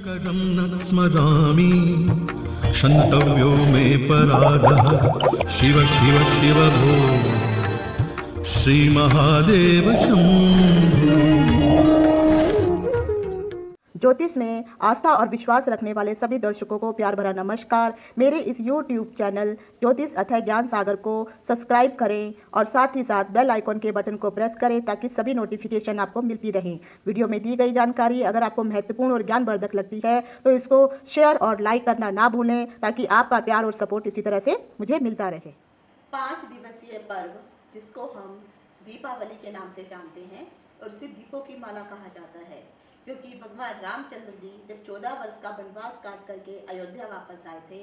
करं न स्मरामि क्षन्तव्यो मे पराधः शिव शिव शिव भो श्रीमहादेव शम्भो। ज्योतिष में आस्था और विश्वास रखने वाले सभी दर्शकों को प्यार भरा नमस्कार। मेरे इस YouTube चैनल ज्योतिष अथय ज्ञान सागर को सब्सक्राइब करें और साथ ही साथ बेल आइकॉन के बटन को प्रेस करें ताकि सभी नोटिफिकेशन आपको मिलती रहें। वीडियो में दी गई जानकारी अगर आपको महत्वपूर्ण और ज्ञानवर्धक लगती है तो इसको शेयर और लाइक करना ना भूलें ताकि आपका प्यार और सपोर्ट इसी तरह से मुझे मिलता रहे। 5 दिवसीय पर्व जिसको हम दीपावली के नाम से जानते हैं और इसे दीपों की माला कहा जाता है, क्योंकि भगवान रामचंद्र जी जब 14 वर्ष का वनवास काट करके अयोध्या वापस आए थे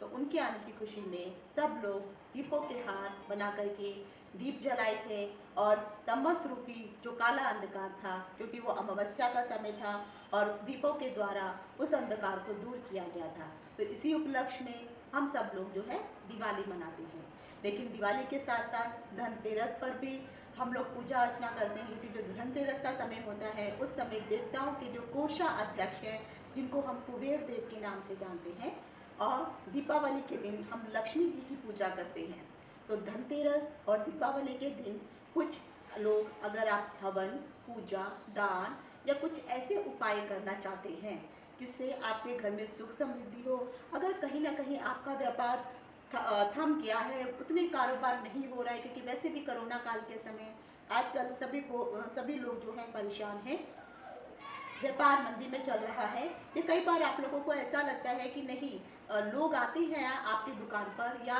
तो उनके आने की खुशी में सब लोग दीपों के हार बना करके दीप जलाए थे और तमस रूपी जो काला अंधकार था, क्योंकि वो अमावस्या का समय था और दीपों के द्वारा उस अंधकार को दूर किया गया था। तो इसी उपलक्ष्य में हम सब लोग जो है दिवाली मनाते हैं। लेकिन दिवाली के साथ साथ धनतेरस पर भी हम लोग पूजा अर्चना करते हैं, क्योंकि जो धनतेरस का समय होता है उस समय देवताओं के जो कोषा अध्यक्ष हैं जिनको हम कुबेर देव के नाम से जानते हैं, और दीपावली के दिन हम लक्ष्मी जी की पूजा करते हैं। तो धनतेरस और दीपावली के दिन कुछ लोग अगर आप हवन, पूजा, दान या कुछ ऐसे उपाय करना चाहते हैं जिससे आपके घर में सुख समृद्धि हो, अगर कहीं ना कहीं आपका व्यापार थम गया है, उतने कारोबार नहीं हो रहा है, क्योंकि वैसे भी कोरोना काल के समय आजकल सभी लोग जो हैं परेशान हैं, व्यापार मंदी में चल रहा है। ये कई बार आप लोगों को ऐसा लगता है कि नहीं, लोग आते हैं आपकी दुकान पर या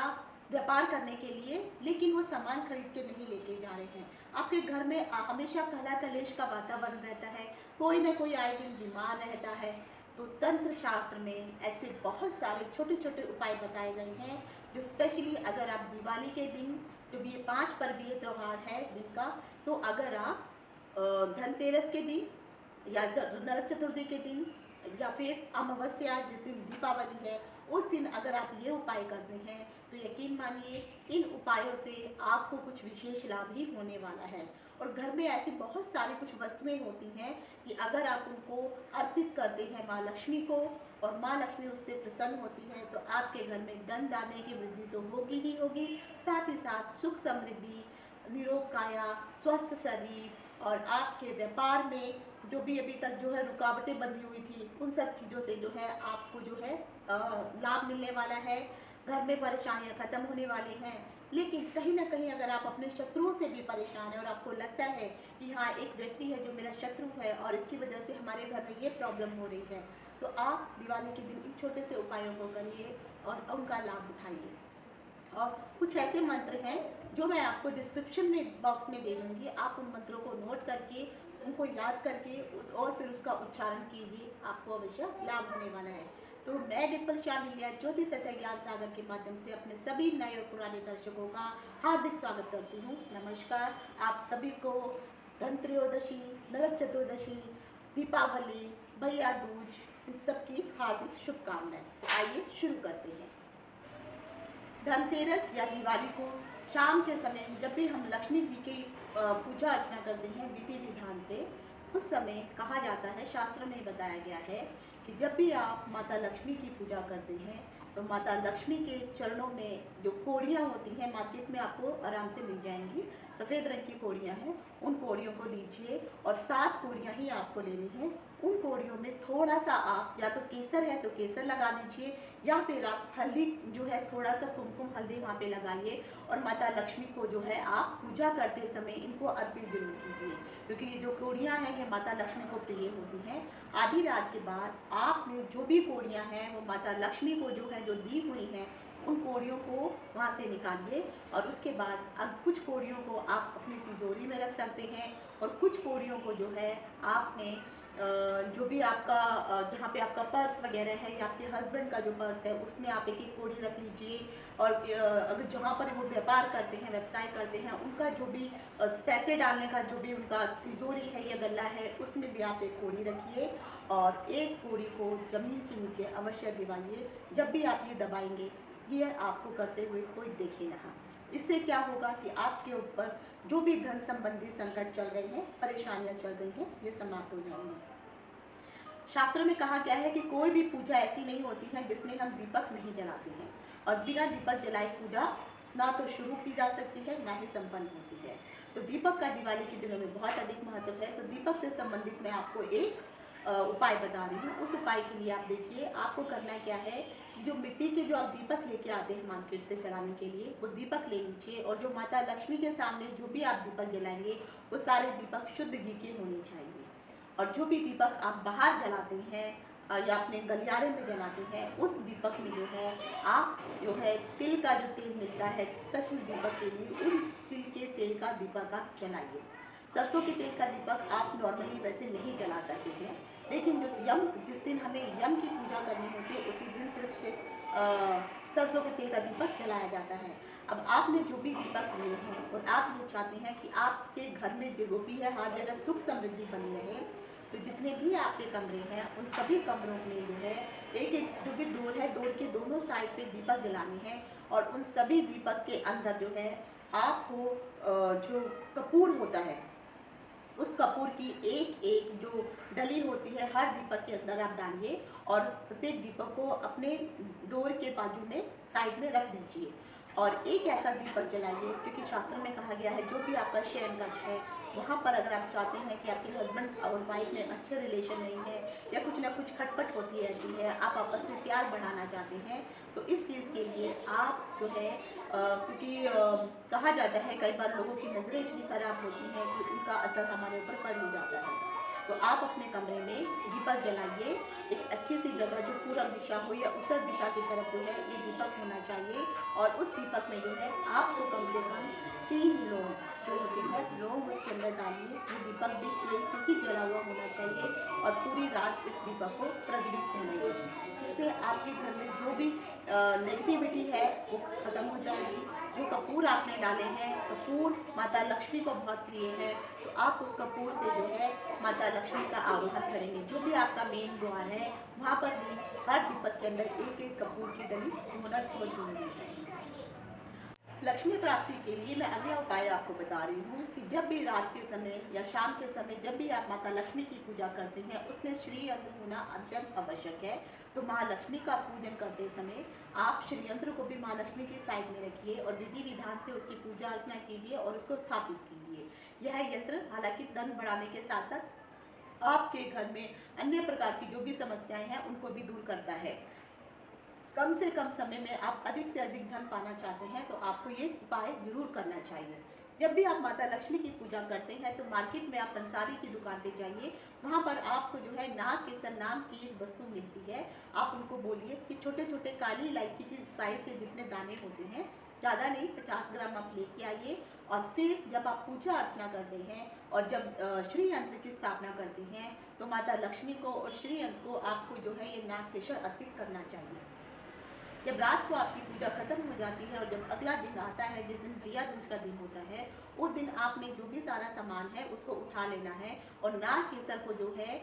व्यापार करने के लिए, लेकिन वो सामान खरीद के नहीं लेके जा रहे हैं। आपके घर में हमेशा कला कलेश का वातावरण रहता है, कोई ना कोई आए दिन बीमार रहता है। तो तंत्र शास्त्र में ऐसे बहुत सारे छोटे छोटे उपाय बताए गए हैं जो स्पेशली अगर आप दिवाली के दिन, जो भी ये 5 पर्वीय त्यौहार है दिन का, तो अगर आप धनतेरस के दिन या नरक चतुर्थी के दिन या फिर अमावस्या जिस दिन दीपावली है उस दिन अगर आप ये उपाय करते हैं तो यकीन मानिए इन उपायों से आपको कुछ विशेष लाभ ही होने वाला है। और घर में ऐसी बहुत सारी कुछ वस्तुएं होती हैं कि अगर आप उनको अर्पित करते हैं माँ लक्ष्मी को और माँ लक्ष्मी उससे प्रसन्न होती है तो आपके घर में धन दाने की वृद्धि तो होगी ही होगी, साथ ही साथ सुख समृद्धि, निरोग काया, स्वस्थ शरीर और आपके व्यापार में जो भी अभी तक जो है रुकावटें बंधी हुई थी उन सब चीज़ों से जो है आपको जो है लाभ मिलने वाला है। घर में परेशानियां खत्म होने वाली हैं। लेकिन कहीं ना कहीं अगर आप अपने शत्रुओं से भी परेशान हैं और आपको लगता है कि हाँ एक व्यक्ति है जो मेरा शत्रु है और इसकी वजह से हमारे घर में ये प्रॉब्लम हो रही है, तो आप दिवाली के दिन इन छोटे से उपायों को करिए और उनका लाभ उठाइए। और कुछ ऐसे मंत्र हैं जो मैं आपको डिस्क्रिप्शन में बॉक्स में दे दूँगी, आप उन मंत्रों को नोट करके उनको याद करके और फिर उसका उच्चारण कीजिए, आपको अवश्य लाभ होने वाला है। तो मैं डिम्पल शामिलिया ज्योतिष अथय ज्ञान सागर के माध्यम से अपने सभी नए और पुराने दर्शकों का हार्दिक स्वागत करती हूँ। नमस्कार। आप सभी को धनत्रयोदशी, नरक चतुर्दशी, दीपावली, भैया दूज, इस सब की हार्दिक शुभकामनाएं। तो आइए शुरू करते हैं। धनतेरस या दिवाली को शाम के समय जब भी हम लक्ष्मी जी की पूजा अर्चना करते हैं विधि विधान से, उस समय कहा जाता है, शास्त्रों में बताया गया है कि जब भी आप माता लक्ष्मी की पूजा करते हैं तो माता लक्ष्मी के चरणों में जो कोड़ियाँ होती हैं मार्केट में आपको आराम से मिल जाएंगी, सफ़ेद रंग की कोड़ियाँ हैं, उन कोड़ियों को लीजिए और 7 कोड़ियाँ ही आपको लेनी हैं। उन कोड़ियों में थोड़ा सा आप या तो केसर है तो केसर लगा दीजिए या फिर आप हल्दी जो है थोड़ा सा कुमकुम हल्दी वहाँ पे लगाइए और माता लक्ष्मी को जो है आप पूजा करते समय इनको अर्पित जरूर कीजिए, क्योंकि ये जो कोड़ियाँ हैं ये माता लक्ष्मी को प्रिय होती हैं। आधी रात के बाद आपने जो भी कोड़ियाँ हैं वो माता लक्ष्मी को जो है जो दी हुई हैं उन कोड़ियों को वहाँ से निकालिए और उसके बाद अब कुछ कोड़ियों को आप अपनी तिजोरी में रख सकते हैं और कुछ कोड़ियों को जो है आपने जो भी आपका जहाँ पे आपका पर्स वगैरह है या आपके हस्बैंड का जो पर्स है उसमें आप एक एक कोड़ी रख लीजिए। और अगर जहाँ पर वो व्यापार करते हैं, व्यवसाय करते हैं, उनका जो भी पैसे डालने का जो भी उनका तिजोरी है या गल्ला है उसमें भी आप एक कोड़ी रखिए और एक कोड़ी को ज़मीन के नीचे अवश्य दबाइए। जब भी आप ये दबाएंगे ये आपको करते हुए कोई देखे ना। इससे क्या होगा कि आपके ऊपर जो भी धन संबंधी संकट चल रहे हैं, परेशानियां चल रही हैं, ये समाप्त हो जाएंगी। शास्त्रों में कहा गया है कि कोई भी पूजा ऐसी नहीं होती है जिसमें हम दीपक नहीं जलाते हैं, और बिना दीपक जलाए पूजा ना तो शुरू की जा सकती है ना ही संपन्न होती है। तो दीपक का दिवाली के दिनों में बहुत अधिक महत्व है। तो दीपक से संबंधित मैं आपको एक उपाय बता रही हूँ। उस उपाय के लिए आप देखिए, आपको करना क्या है कि जो मिट्टी के जो आप दीपक लेके आते हैं मार्केट से जलाने के लिए, वो दीपक ले लीजिए, और जो माता लक्ष्मी के सामने जो भी आप दीपक जलाएंगे वो सारे दीपक शुद्ध घी के होने चाहिए। और जो भी दीपक आप बाहर जलाते हैं या अपने गलियारे में जलाते हैं, उस दीपक में जो है आप जो है तिल का जो तेल मिलता है स्पेशल दीपक के लिए, उन तिल के तेल का दीपक आप जलाइए। सरसों के तेल का दीपक आप नॉर्मली वैसे नहीं जला सकते हैं, लेकिन जिस दिन हमें यम की पूजा करनी होती है उसी दिन सिर्फ सरसों के तेल का दीपक जलाया जाता है। अब आपने जो भी दीपक लिए हैं और आप ये चाहते हैं कि आपके घर में जो भी है हर जगह सुख समृद्धि बनी रहे, तो जितने भी आपके कमरे हैं उन सभी कमरों में जो है एक एक जो भी डोर है, डोर के दोनों साइड पे दीपक जलाने हैं, और उन सभी दीपक के अंदर जो है आपको जो कपूर होता है उस कपूर की एक एक जो डली होती है हर दीपक के अंदर आप डालिए, और प्रत्येक दीपक को अपने डोर के बाजू में साइड में रख दीजिए, और एक ऐसा दीपक जलाइए। क्योंकि शास्त्र में कहा गया है जो भी आपका शयन कक्ष है वहाँ पर अगर आप चाहते हैं कि आपके हस्बैंड और वाइफ में अच्छे रिलेशन नहीं है या कुछ ना कुछ खटपट होती रहती है, आप आपस में प्यार बढ़ाना चाहते हैं, तो इस चीज़ के लिए आप जो है क्योंकि कहा जाता है कई बार लोगों की नज़रें इतनी खराब होती हैं कि उनका असर हमारे ऊपर पड़ ही जाता है। तो आप अपने कमरे में दीपक जलाइए, एक अच्छी सी जगह जो पूर्व दिशा हो या उत्तर दिशा की तरफ जो है ये दीपक होना चाहिए, और उस दीपक में जो है आपको कम से कम 3 लौंग जो होती है लौंग उसके अंदर डालिए। ये दीपक भी तेल से ही जला हुआ होना चाहिए, और पूरी रात इस दीपक को प्रज्वलित होने दें। इससे आपके घर में जो भी नेगेटिविटी है वो ख़त्म हो जाएगी। जो कपूर आपने डाले हैं, कपूर माता लक्ष्मी को बहुत प्रिय है, तो आप उस कपूर से जो है माता लक्ष्मी का आवाहन करेंगे। जो भी आपका मेन द्वार है वहाँ पर भी हर दीपक के अंदर एक एक कपूर की डली होना बहुत जरूरी है। लक्ष्मी प्राप्ति के लिए मैं अगला उपाय आपको बता रही हूँ कि जब भी रात के समय या शाम के समय जब भी आप माता लक्ष्मी की पूजा करते हैं उसमें श्री यंत्र होना अत्यंत आवश्यक है। तो माँ लक्ष्मी का पूजन करते समय आप श्री यंत्र को भी माँ लक्ष्मी की साइड में रखिए और विधि विधान से उसकी पूजा अर्चना कीजिए और उसको स्थापित कीजिए। यह यंत्र हालांकि धन बढ़ाने के साथ साथ आपके घर में अन्य प्रकार की जो भी समस्याएं हैं उनको भी दूर करता है। कम से कम समय में आप अधिक से अधिक धन पाना चाहते हैं तो आपको ये उपाय जरूर करना चाहिए। जब भी आप माता लक्ष्मी की पूजा करते हैं तो मार्केट में आप पंसारी की दुकान पे जाइए, वहाँ पर आपको जो है नाग केसर नाम की एक वस्तु मिलती है। आप उनको बोलिए कि छोटे छोटे काली इलायची की साइज़ के जितने दाने होते हैं, ज़्यादा नहीं 50 ग्राम आप लेके आइए, और फिर जब आप पूजा अर्चना करते हैं और जब श्री यंत्र की स्थापना करते हैं तो माता लक्ष्मी को और श्री यंत्र को आपको जो है ये नाग केसर अर्पित करना चाहिए। जब रात को आपकी पूजा खत्म हो जाती है और जब अगला दिन आता है जिस दिन भैया दूज का दिन होता है, उस दिन आपने जो भी सारा सामान है उसको उठा लेना है और नाग केसर को जो है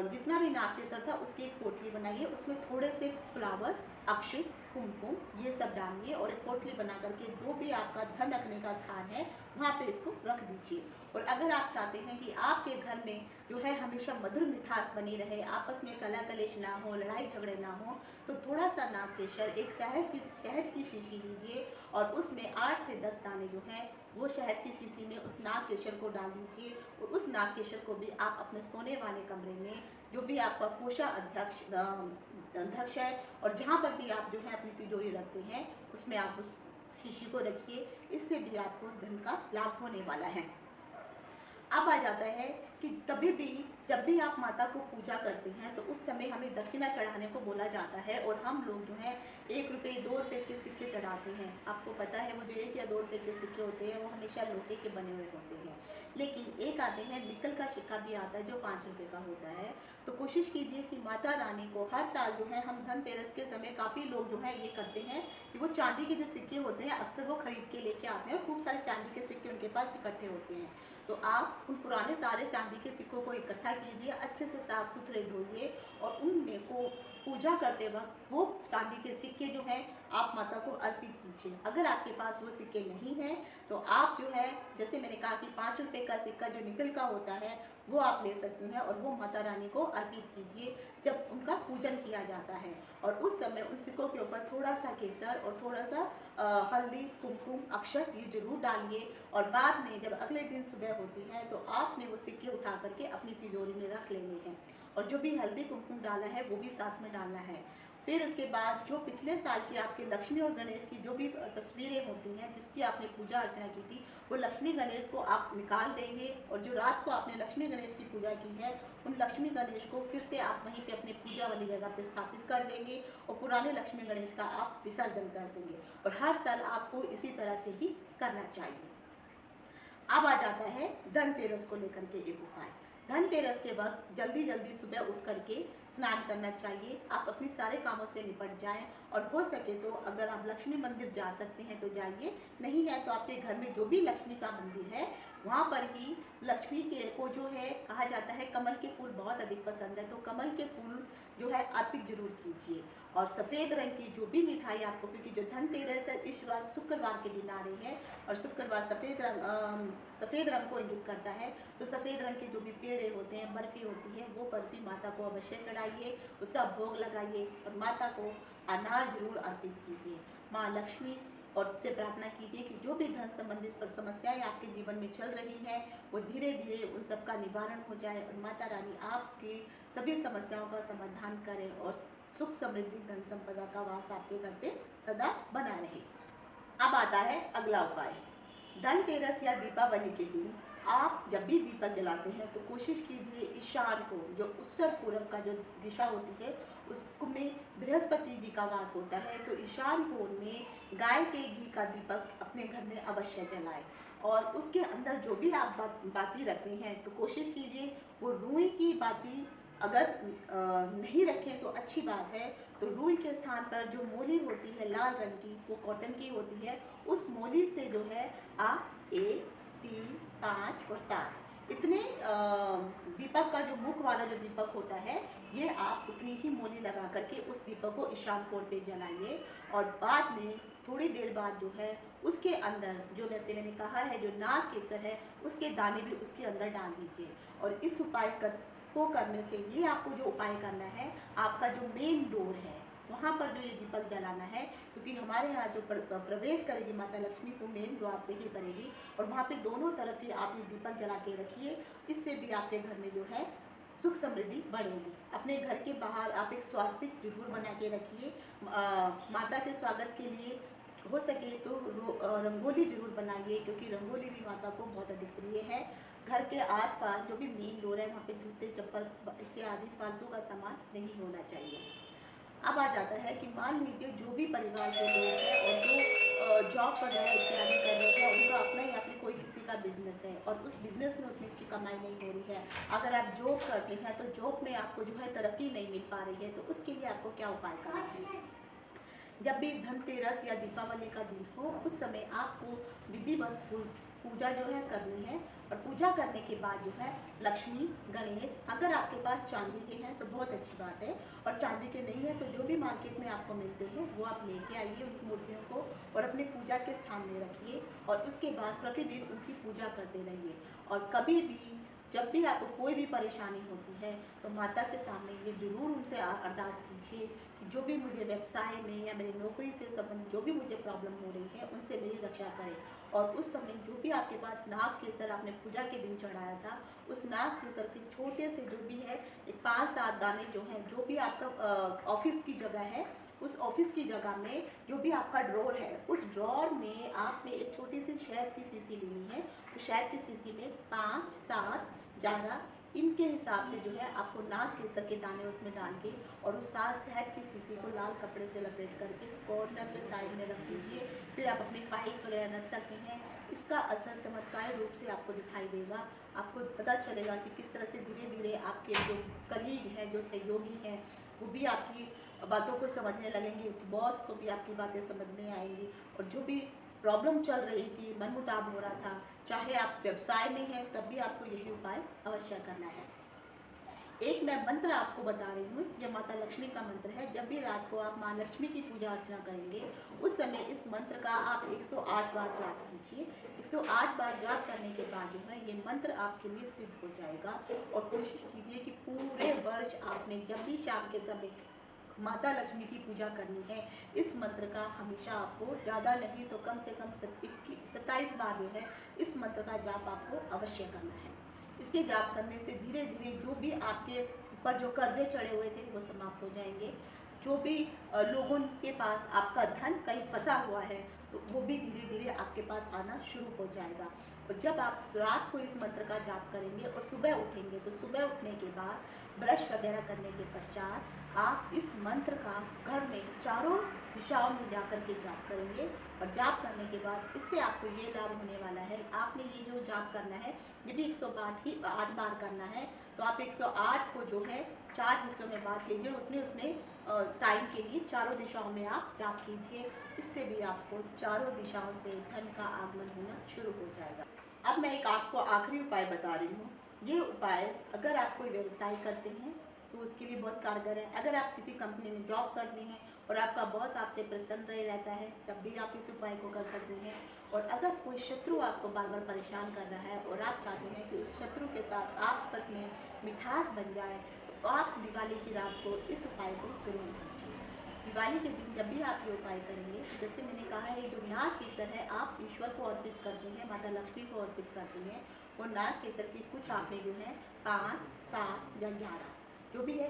जितना भी नाग केसर था उसकी एक पोटली बनाइए, उसमें थोड़े से फ्लावर, अक्षत, कुमकुम ये सब डालिए और एक पोटली बना करके जो भी आपका धन रखने का स्थान है वहाँ पे इसको रख दीजिए। और अगर आप चाहते हैं कि आपके घर में जो है हमेशा मधुर मिठास बनी रहे, आपस में कला कलेश ना हो, लड़ाई झगड़े ना हो, तो थोड़ा सा नाग केसर एक शहद की शीशी लीजिए और उसमें 8 से 10 दाने जो हैं वो शहद की शीशी में उस नाग केसर को डाल दीजिए। और उस नाग केसर को भी आप अपने सोने वाले कमरे में जो भी आपका कोषा अध्यक्ष है और जहाँ पर भी आप जो है अपनी तिजोरी रखते हैं उसमें आप उस शीशी को रखिए। इससे भी आपको धन का लाभ होने वाला है। अब आ जाता है कि कभी भी जब भी आप माता को पूजा करते हैं तो उस समय हमें दक्षिणा चढ़ाने को बोला जाता है और हम लोग जो है 1 रुपये 2 रुपये के सिक्के चढ़ाते हैं। आपको पता है वो जो 1 या 2 रुपये के सिक्के होते हैं वो हमेशा लोहे के बने हुए होते हैं, लेकिन एक आते हैं निकल का सिक्का भी आता है जो 5 रुपये का होता है। तो कोशिश कीजिए कि माता रानी को हर साल जो है हम धनतेरस के समय काफ़ी लोग जो है ये करते हैं कि वो चांदी के जो सिक्के होते हैं अक्सर वो खरीद के लेके आते हैं और खूब सारे चांदी के सिक्के उनके पास इकट्ठे होते हैं। तो आप उन पुराने सारे चांदी चांदी के सिक्कों को इकट्ठा कीजिए, अच्छे से साफ सुथरे धोइए और उनमें को पूजा करते वक्त वो चांदी के सिक्के जो हैं आप माता को अर्पित कीजिए। अगर आपके पास वो सिक्के नहीं हैं तो आप जो है, जैसे मैंने कहा कि 5 रुपये का सिक्का जो निकल का होता है वो आप ले सकते हैं और वो माता रानी को अर्पित कीजिए जब उनका पूजन किया जाता है। और उस समय उन सिक्कों के ऊपर थोड़ा सा केसर और थोड़ा सा हल्दी, कुमकुम, अक्षत ये जरूर डालिए। और बाद में जब अगले दिन सुबह होती है तो आपने वो सिक्के उठा करके अपनी तिजोरी में रख लेने हैं और जो भी हल्दी कुमकुम डाला है वो भी साथ में डालना है। फिर उसके बाद जो पिछले साल की आपके लक्ष्मी और गणेश की जो भी तस्वीरें होती हैं जिसकी आपने पूजा अर्चना की थी, वो लक्ष्मी गणेश को आप निकाल देंगे और जो रात को आपने लक्ष्मी गणेश की पूजा की है उन लक्ष्मी गणेश को फिर से आप वहीं पे अपने पूजा वाली जगह पे स्थापित कर देंगे और पुराने लक्ष्मी गणेश का आप विसर्जन कर देंगे। और हर साल आपको इसी तरह से ही करना चाहिए। अब आ जाता है धनतेरस को लेकर के एक उपाय। धनतेरस के वक्त जल्दी जल्दी सुबह उठ करके स्नान करना चाहिए। आप अपने सारे कामों से निपट जाएं और हो सके तो अगर आप लक्ष्मी मंदिर जा सकते हैं तो जाइए, नहीं है तो आपके घर में जो भी लक्ष्मी का मंदिर है वहाँ पर ही लक्ष्मी के को जो है कहा जाता है कमल के फूल बहुत अधिक पसंद है, तो कमल के फूल जो है अर्पित जरूर कीजिए। और सफ़ेद रंग की जो भी मिठाई आपको, क्योंकि जो धनतेरस है इस बार शुक्रवार के दिन आ रही है और शुक्रवार सफ़ेद रंग को इंगित करता है, तो सफ़ेद रंग के जो भी पेड़े होते हैं, बर्फ़ी होती है, वो बर्फ़ी माता को अवश्य चढ़ाइए, उसका भोग लगाइए और माता को अनार जरूर अर्पित कीजिए। माँ लक्ष्मी और से प्रार्थना कीजिए कि जो भी धन संबंधित समस्याएं आपके जीवन में चल रही हैं वो धीरे धीरे उन सब का निवारण हो जाए और माता रानी आपकी सभी समस्याओं का समाधान करें और सुख समृद्धि धन संपदा का वास आपके घर पे सदा बना रहे। अब आता है अगला उपाय। धनतेरस या दीपावली के दिन आप जब भी दीपक जलाते हैं तो कोशिश कीजिए ईशान को, जो उत्तर पूर्व का जो दिशा होती है उसमें बृहस्पति जी का वास होता है, तो ईशान कोण में गाय के घी का दीपक अपने घर में अवश्य जलाएं। और उसके अंदर जो भी आप बाती रखते हैं तो कोशिश कीजिए वो रुई की बाती अगर नहीं रखें तो अच्छी बात है, तो रुई के स्थान पर जो मोली होती है लाल रंग की, वो कॉटन की होती है, उस मोली से जो है आप 1, 3, 5 और 7 इतने दीपक का जो मुख वाला जो दीपक होता है ये आप उतनी ही मोली लगा करके उस दीपक को ईशान कोण पे जलाइए। और बाद में थोड़ी देर बाद जो है उसके अंदर जो वैसे मैंने कहा है जो नाग केसर है उसके दाने भी उसके अंदर डाल दीजिए। और इस उपाय को करने से ये आपको जो उपाय करना है, आपका जो मेन डोर है वहाँ पर जो ये दीपक जलाना है, क्योंकि हमारे यहाँ जो प्रवेश करेगी माता लक्ष्मी तो मेन द्वार से ही करेगी और वहाँ पे दोनों तरफ ही आप ये दीपक जला के रखिए। इससे भी आपके घर में जो है सुख समृद्धि बढ़ेगी। अपने घर के बाहर आप एक स्वास्तिक जरूर बना के रखिए। माता के स्वागत के लिए हो सके तो रंगोली जरूर बनाइए, क्योंकि रंगोली भी माता को बहुत अधिक प्रिय है। घर के आसपास जो भी मेन डोर है वहाँ पे जूते चप्पल इत्यादि फालतू का सामान नहीं होना चाहिए। अब आ जाता है कि मान लीजिए जो भी परिवार के लोग हैं और जो जॉब वगैरह इत्यादि कर रहे हैं उनका अपना या फिर कोई किसी का बिजनेस है और उस बिजनेस में उतनी अच्छी कमाई नहीं हो रही है, अगर आप जॉब करते हैं तो जॉब में आपको जो है तरक्की नहीं मिल पा रही है, तो उसके लिए आपको क्या उपाय करना चाहिए। जब भी धनतेरस या दीपावली का दिन हो उस समय आपको विधिवत पूजा जो है करनी है। और पूजा करने के बाद जो है लक्ष्मी, गणेश, अगर आपके पास चांदी के हैं तो बहुत अच्छी बात है, और चांदी के नहीं है तो जो भी मार्केट में आपको मिलते हैं वो आप लेके आइए उन मूर्तियों को और अपने पूजा के स्थान में रखिए और उसके बाद प्रतिदिन उनकी पूजा करते रहिए। और कभी भी जब भी आपको कोई भी परेशानी होती है तो माता के सामने ये जरूर उनसे अरदास कीजिए कि जो भी मुझे व्यवसाय में या मेरी नौकरी से संबंधित जो भी मुझे प्रॉब्लम हो रही है उनसे मेरी रक्षा करें। और उस समय जो भी आपके पास नाग केसर आपने पूजा के दिन चढ़ाया था उस नाग केसर के छोटे से जो भी है 5-7 दाने जो हैं, जो भी आपका ऑफिस की जगह है उस ऑफिस की जगह में जो भी आपका ड्रॉर है उस ड्रॉर में आपने एक छोटी सी शहद की शीशी लेनी है। तो शहद की शीशी में 5, 7, 11 इनके हिसाब से जो है आपको नाग केसर के दाने उसमें डाल के और उस साथ शहद की शीशी को लाल कपड़े से लपेट करके कॉर्नर पे साइड में रख दीजिए। फिर आप अपनी फाइल्स वगैरह रख सकते हैं। इसका असर चमत्कारी रूप से आपको दिखाई देगा। आपको पता चलेगा कि किस तरह से धीरे धीरे आपके जो कलीग हैं, जो सहयोगी हैं, वो भी आपकी बातों को समझने लगेंगे, बॉस को भी आपकी बातें समझ में आएंगी और जो भी प्रॉब्लम चल रही थी, मनमुटाव हो रहा था, चाहे आप व्यवसाय में हैं तब भी आपको यही उपाय अवश्य करना है। एक मैं मंत्र आपको बता रही हूँ, यह माता लक्ष्मी का मंत्र है। जब भी रात को आप माँ लक्ष्मी की पूजा अर्चना करेंगे उस समय इस मंत्र का आप 108 बार जाप कीजिए। 108 बार जाप करने के बाद जो है ये मंत्र आपके लिए सिद्ध हो जाएगा। और कोशिश कीजिए कि पूरे वर्ष आपने जब भी शाम के समय माता लक्ष्मी की पूजा करनी है, इस मंत्र का हमेशा आपको ज़्यादा नहीं तो कम से कम 27 बार जो है इस मंत्र का जाप आपको अवश्य करना है। इसके जाप करने से धीरे धीरे जो भी आपके ऊपर जो कर्जे चढ़े हुए थे वो समाप्त हो जाएंगे। जो भी लोगों के पास आपका धन कहीं फंसा हुआ है तो वो भी धीरे धीरे आपके पास आना शुरू हो जाएगा। और जब आप रात को इस मंत्र का जाप करेंगे और सुबह उठेंगे तो सुबह उठने के बाद ब्रश वगैरह करने के पश्चात आप इस मंत्र का घर में चारों दिशाओं में जा कर के जाप करेंगे। और जाप करने के बाद इससे आपको ये लाभ होने वाला है, आपने ये जो जाप करना है ये भी 108 बार करना है। तो आप 108 को जो है 4 हिस्सों में बांट लीजिए, उतने टाइम के लिए चारों दिशाओं में आप जाप कीजिए। इससे भी आपको चारों दिशाओं से धन का आगमन होना शुरू हो जाएगा। अब मैं एक आपको आखिरी उपाय बता रही हूँ। ये उपाय अगर आप कोई व्यवसाय करते हैं तो उसके लिए बहुत कारगर है। अगर आप किसी कंपनी में जॉब करते हैं और आपका बॉस आपसे प्रसन्न रह रहता है तब भी आप इस उपाय को कर सकते हैं। और अगर कोई शत्रु आपको बार बार परेशान कर रहा है और आप चाहते हैं कि उस शत्रु के साथ आपस में मिठास बन जाए तो आप दिवाली की रात को इस उपाय को जरूर कीजिए। दिवाली के दिन जब भी आप ये उपाय करेंगे, जैसे मैंने कहा है जो नाग केसर है आप ईश्वर को अर्पित करते हैं, माता लक्ष्मी को अर्पित करते हैं। और नाग केसर की कुछ आपने जो है 5, 7 या 11 जो भी है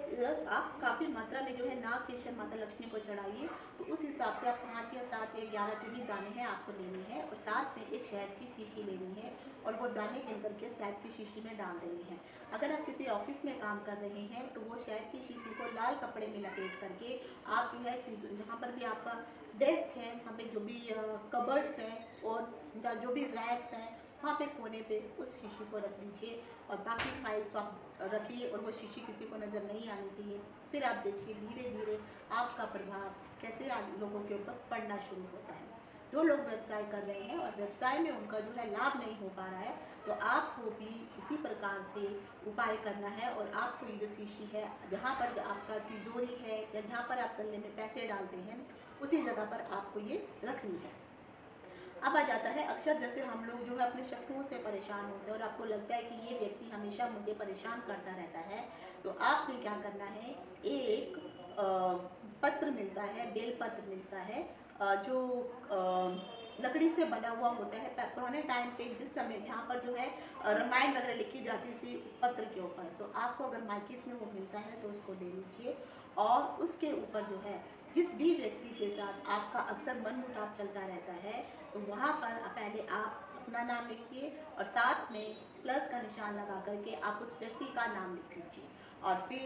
आप काफ़ी मात्रा में जो है नाग केसर माता लक्ष्मी को चढ़ाइए। तो उस हिसाब से आप 5 या 7 या 11 जो भी दाने हैं आपको लेने हैं और साथ में एक शहद की शीशी लेनी है और वो दाने गिन करके शहद की शीशी में डाल देने हैं। अगर आप किसी ऑफिस में काम कर रहे हैं तो वो शहद की शीशी को लाल कपड़े में लपेट करके आप जो है जहाँ पर भी आपका डेस्क है, वहाँ पे जो भी कबर्ड्स हैं और जो भी रैक्स हैं वहाँ पे कोने पे उस शीशी को रख लीजिए और बाकी फाइल्स आप रखिए और वो शीशी किसी को नज़र नहीं आनी चाहिए। फिर आप देखिए धीरे धीरे आपका प्रभाव कैसे लोगों के ऊपर पड़ना शुरू होता है। जो लोग व्यवसाय कर रहे हैं और व्यवसाय में उनका जो है लाभ नहीं हो पा रहा है तो आपको भी इसी प्रकार से उपाय करना है। और आपको ये जो शीशी है जहाँ पर आपका तिजोरी है या जहाँ पर आप गले में पैसे डालते हैं उसी जगह पर आपको ये रखनी है। अब आ जाता है अक्सर जैसे हम लोग जो है अपने शत्रुओं से परेशान होते हैं और आपको लगता है कि ये व्यक्ति हमेशा मुझे परेशान करता रहता है, तो आपने क्या करना है, एक पत्र मिलता है, बेल पत्र मिलता है जो लकड़ी से बना हुआ होता है। पुराने टाइम पे जिस समय यहाँ पर जो है रामायण वगैरह लिखी जाती थी इस पत्र के ऊपर, तो आपको अगर मार्केट में वो मिलता है तो उसको ले लीजिए। और उसके ऊपर जो है जिस भी व्यक्ति के साथ आपका अक्सर मनमुटाव चलता रहता है तो वहाँ पर पहले आप अपना नाम लिखिए और साथ में प्लस का निशान लगा करके आप उस व्यक्ति का नाम लिख लीजिए। और फिर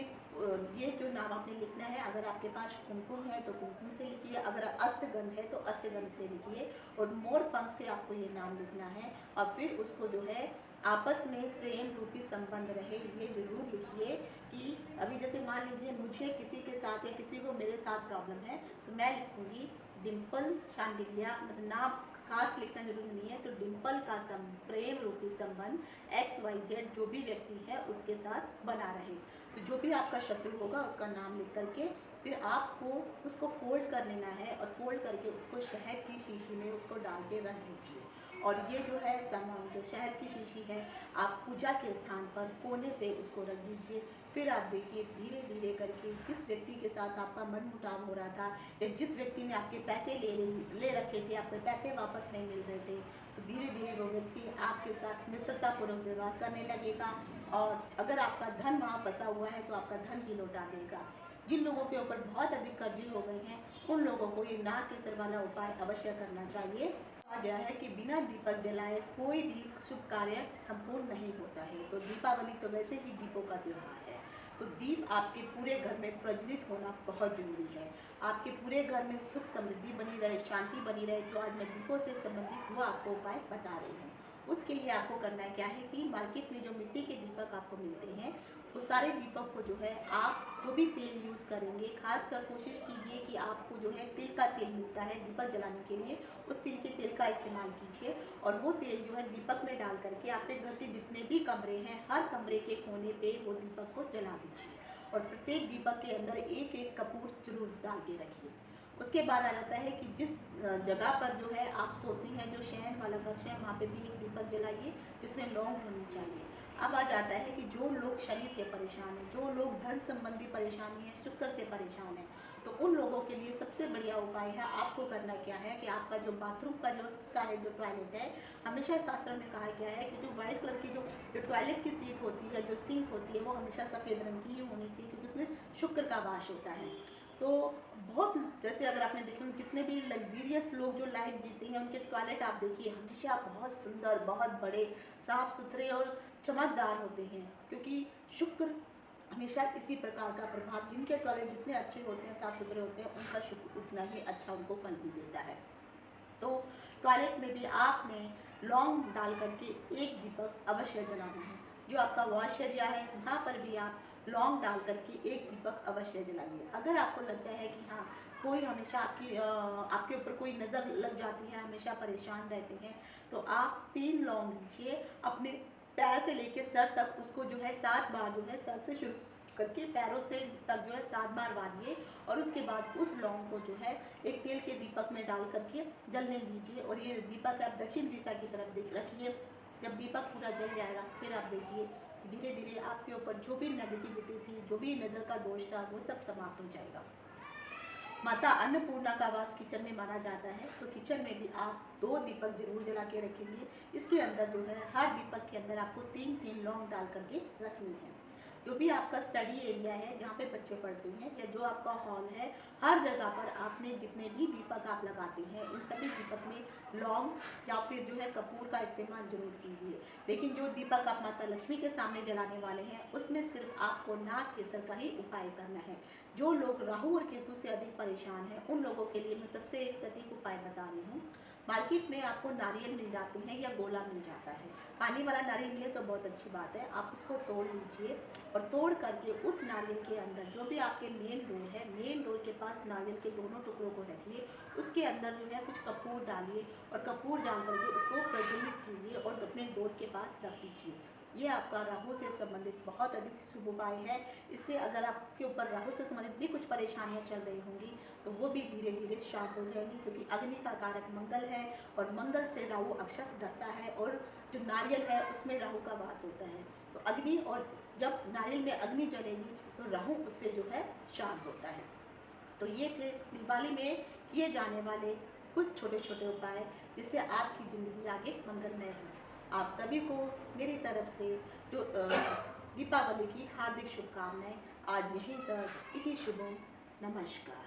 ये जो नाम आपने लिखना है, अगर आपके पास कुमकुम है तो कुमकुम से लिखिए, अगर अष्टगंध है तो अष्टगंध से लिखिए और मोर पंख से आपको ये नाम लिखना है। और फिर उसको जो है आपस में प्रेम रूपी संबंध रहे ये जरूर लिखिए कि अभी जैसे मान लीजिए मुझे किसी के साथ या किसी को मेरे साथ प्रॉब्लम है तो मैं लिखूँगी डिम्पल शांडिल्या, मतलब नाम कास्ट लिखना जरूरी नहीं है, तो डिम्पल का प्रेम रूपी संबंध XYZ जो भी व्यक्ति है उसके साथ बना रहे। तो जो भी आपका शत्रु होगा उसका नाम लिख करके फिर आपको उसको फोल्ड कर लेना है और फोल्ड करके उसको शहद की शीशी में उसको डाल के रख दीजिए। और ये जो है सामान जो शहद की शीशी है आप पूजा के स्थान पर कोने पे उसको रख दीजिए। फिर आप देखिए धीरे धीरे करके जिस व्यक्ति के साथ आपका मनमुटाव हो रहा था या जिस व्यक्ति ने आपके पैसे ले रखे थे, आपके पैसे वापस नहीं मिल रहे थे, तो धीरे धीरे वो व्यक्ति आपके साथ मित्रतापूर्वक व्यवहार करने लगेगा। और अगर आपका धन वहाँ फंसा हुआ है तो आपका धन भी लौटा देगा। जिन लोगों के ऊपर बहुत अधिक कर्जे हो गए हैं उन लोगों को ये नाग केसर वाला उपाय अवश्य करना चाहिए। कहा गया है कि बिना दीपक जलाए कोई भी शुभ कार्य संपूर्ण नहीं होता है। तो दीपावली तो वैसे ही दीपों का त्यौहार है, तो दीप आपके पूरे घर में प्रज्वलित होना बहुत जरूरी है। आपके पूरे घर में सुख समृद्धि बनी रहे, शांति बनी रहे। तो आज मैं दीपों से संबंधित वो आपको उपाय बता रही हूँ। उसके लिए आपको करना क्या है कि मार्केट में जो मिट्टी के दीपक आपको मिलते हैं, वो सारे दीपक को जो है आप जो भी तेल यूज़ करेंगे, खासकर कोशिश कीजिए कि आपको जो है तिल का तेल मिलता है दीपक जलाने के लिए, उस तिल के तेल का इस्तेमाल कीजिए और वो तेल जो है दीपक में डाल करके आपके घर के जितने भी कमरे हैं, हर कमरे के कोने पे वो दीपक को जला दीजिए और प्रत्येक दीपक के अंदर एक एक कपूर जरूर डाल के रखिए। उसके बाद आ जाता है कि जिस जगह पर जो है आप सोती हैं, जो शयन वाला कक्ष है, वहाँ पे भी एक दीपक जलाइए जिसमें लौंग होनी चाहिए। अब आ जाता है कि जो लोग शनि से परेशान हैं, जो लोग धन संबंधी परेशानी है, शुक्र से परेशान है, तो उन लोगों के लिए सबसे बढ़िया उपाय है, आपको करना क्या है कि आपका जो बाथरूम का जो हिस्सा है, जो टॉयलेट है, हमेशा शास्त्र में कहा गया है कि जो व्हाइट कलर की जो टॉयलेट की सीट होती है, जो सिंक होती है, वो हमेशा सफ़ेद रंग की ही होनी चाहिए क्योंकि उसमें शुक्र का वास होता है। तो बहुत जैसे अगर आपने देखे जितने भी लग्जीरियस लोग जो लाइफ जीते हैं, उनके टॉयलेट आप देखिए हमेशा बहुत सुंदर, बहुत बड़े, साफ़ सुथरे और चमकदार होते हैं क्योंकि शुक्र हमेशा इसी प्रकार का प्रभाव, जिनके टॉयलेट जितने अच्छे होते हैं, साफ़ सुथरे होते हैं, उनका शुक्र उतना ही अच्छा उनको फल भी देता है। तो टॉयलेट में भी आपने लौंग डाल करके एक दीपक अवश्य जलाना है। जो आपका वॉश एरिया है, वहाँ पर भी आप लौंग डाल करके एक दीपक अवश्य जलाइए। अगर आपको लगता है कि हाँ कोई हमेशा आपके ऊपर कोई नज़र लग जाती है, हमेशा परेशान रहते हैं, तो आप 3 लौंग लीजिए, अपने पैर से लेके सर तक उसको जो है 7 बार जो है सर से शुरू करके पैरों से तक जो है 7 बार वारिए और उसके बाद उस लौंग को जो है एक तेल के दीपक में डाल करके जलने दीजिए और ये दीपक आप दक्षिण दिशा की तरफ देख रखिए। जब दीपक पूरा जल जाएगा फिर आप देखिए धीरे धीरे आपके ऊपर जो भी नेगेटिविटी थी, जो भी नज़र का दोष था, वो सब समाप्त हो जाएगा। माता अन्नपूर्णा का वास किचन में माना जाता है, तो किचन में भी आप 2 दीपक जरूर जला के रखेंगे। इसके अंदर जो है हर दीपक के अंदर आपको 3-3 लौंग डाल करके रखनी है। जो भी आपका स्टडी एरिया है, जहाँ पे बच्चे पढ़ते हैं, या जो आपका हॉल है, हर जगह पर आपने जितने भी दीपक आप लगाते हैं, इन सभी दीपक में लौंग या फिर जो है कपूर का इस्तेमाल जरूर कीजिए। लेकिन जो दीपक आप माता लक्ष्मी के सामने जलाने वाले हैं, उसमें सिर्फ आपको नाग केसर का ही उपाय करना है। जो लोग राहु और केतु से अधिक परेशान हैं, उन लोगों के लिए मैं सबसे एक सटीक उपाय बता रही हूँ। मार्केट में आपको नारियल मिल जाते हैं या गोला मिल जाता है, पानी वाला नारियल मिले तो बहुत अच्छी बात है। आप उसको तोड़ लीजिए और तोड़ करके उस नारियल के अंदर जो भी आपके मेन डोर है, मेन डोर के पास नारियल के दोनों टुकड़ों को रखिए। उसके अंदर जो है कुछ कपूर डालिए और कपूर डाल करके उसको प्रज्वलित कीजिए और अपने डोर के पास रख दीजिए। ये आपका राहु से संबंधित बहुत अधिक शुभ उपाय है। इससे अगर आपके ऊपर राहु से संबंधित भी कुछ परेशानियां चल रही होंगी तो वो भी धीरे धीरे शांत हो जाएंगी, क्योंकि अग्नि का कारक मंगल है और मंगल से राहु अक्षर डरता है और जो नारियल है उसमें राहु का वास होता है। तो अग्नि, और जब नारियल में अग्नि जलेगी तो राहु उससे जो है शांत होता है। तो ये थे दिवाली में किए जाने वाले कुछ छोटे छोटे उपाय जिससे आपकी ज़िंदगी आगे मंगलमय हो। आप सभी को मेरी तरफ से जो दीपावली की हार्दिक शुभकामनाएं। आज यहीं तक, इति शुभम, नमस्कार।